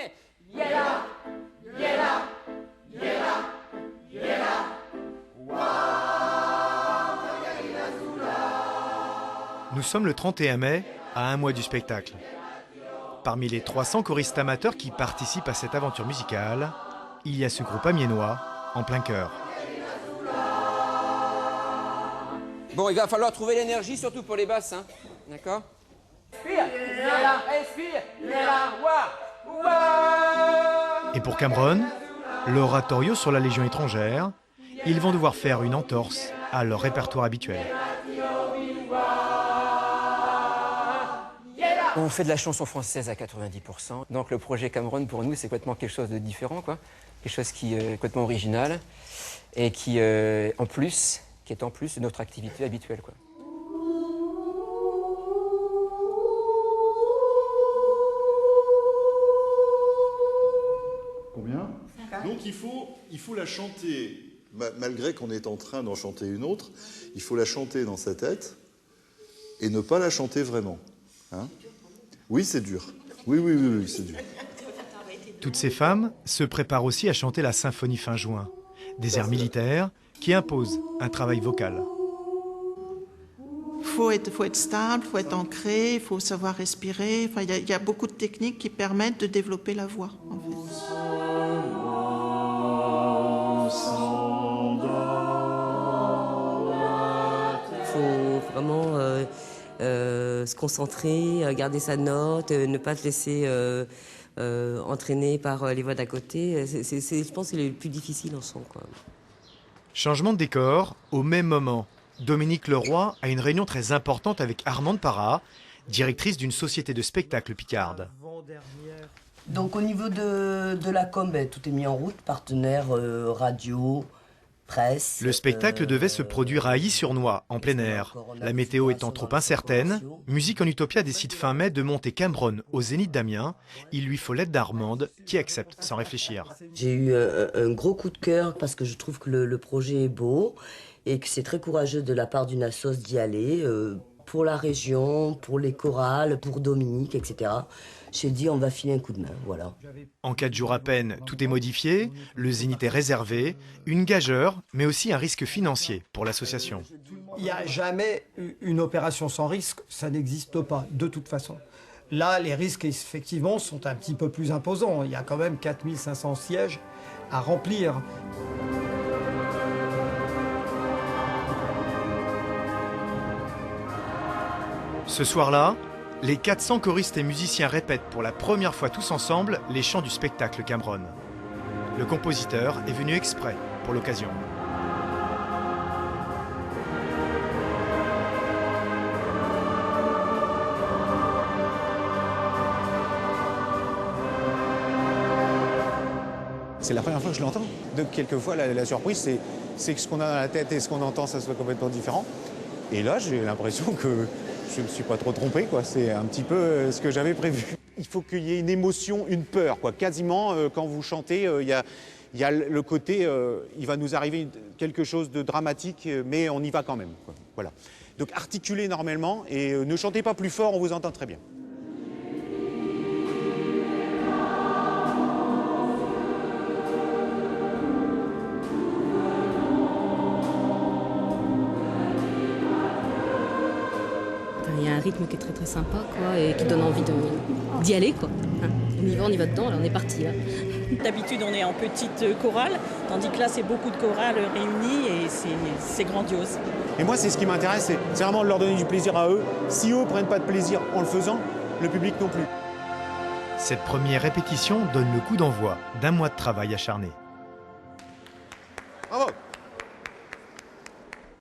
mais Yella, Yella, Yella, Yella. Nous sommes le 31 mai, à un mois du spectacle. Parmi les 300 choristes amateurs qui participent à cette aventure musicale, il y a ce groupe amiénois en plein cœur. Bon, il va falloir trouver l'énergie, surtout pour les basses, hein. D'accord? Expire, expire, Et pour Cameron, l'oratorio sur la Légion étrangère, ils vont devoir faire une entorse à leur répertoire habituel. On fait de la chanson française à 90%. Donc le projet Cameron, pour nous, c'est complètement quelque chose de différent, quoi. Quelque chose qui est complètement original et qui est en plus de notre activité habituelle, quoi. Combien? Donc il faut la chanter, malgré qu'on est en train d'en chanter une autre, il faut la chanter dans sa tête et ne pas la chanter vraiment. Hein? Oui, c'est dur. Oui, c'est dur. Toutes ces femmes se préparent aussi à chanter la symphonie fin juin, des airs militaires qui imposent un travail vocal. Faut être stable, faut être ancré, il faut savoir respirer. Enfin, il y a beaucoup de techniques qui permettent de développer la voix, en fait. Faut vraiment se concentrer, garder sa note, ne pas se laisser entraîner par les voix d'à côté. Je pense que c'est le plus difficile en son, quoi. Changement de décor, au même moment. Dominique Leroy a une réunion très importante avec Armande Parra, directrice d'une société de spectacle picarde. Donc au niveau de la com, tout est mis en route, partenaires radio, presse. Le spectacle devait se produire à Ailly-sur-Noix, en plein air. La météo étant trop incertaine, Musique en Utopia décide fin mai de monter Cameron au Zénith d'Amiens. Il lui faut l'aide d'Armande, qui accepte sans réfléchir. J'ai eu un gros coup de cœur parce que je trouve que le projet est beau et que c'est très courageux de la part d'une assoce d'y aller, pour la région, pour les chorales, pour Dominique, etc. J'ai dit on va filer un coup de main, voilà. En 4 jours à peine, tout est modifié, le Zénith est réservé, une gageure, mais aussi un risque financier pour l'association. Il n'y a jamais une opération sans risque, ça n'existe pas, de toute façon. Là, les risques, effectivement, sont un petit peu plus imposants. Il y a quand même 4500 sièges à remplir. Ce soir-là, les 400 choristes et musiciens répètent pour la première fois tous ensemble les chants du spectacle Cameron. Le compositeur est venu exprès pour l'occasion. C'est la première fois que je l'entends. Donc quelquefois, la surprise, c'est que ce qu'on a dans la tête et ce qu'on entend, ça soit complètement différent. Et là, j'ai l'impression que je ne me suis pas trop trompé, quoi. C'est un petit peu ce que j'avais prévu. Il faut qu'il y ait une émotion, une peur, quoi. Quasiment, quand vous chantez, il y a le côté, il va nous arriver quelque chose de dramatique, mais on y va quand même, quoi. Voilà. Donc articulez normalement et ne chantez pas plus fort, on vous entend très bien. Il y a un rythme qui est très très sympa, quoi, et qui donne envie d'y aller, quoi. On y va dedans, là, on est parti. D'habitude, on est en petite chorale, tandis que là, c'est beaucoup de chorales réunies et c'est grandiose. Et moi, c'est ce qui m'intéresse, c'est vraiment de leur donner du plaisir à eux. Si eux ne prennent pas de plaisir en le faisant, le public non plus. Cette première répétition donne le coup d'envoi d'un mois de travail acharné. Bravo!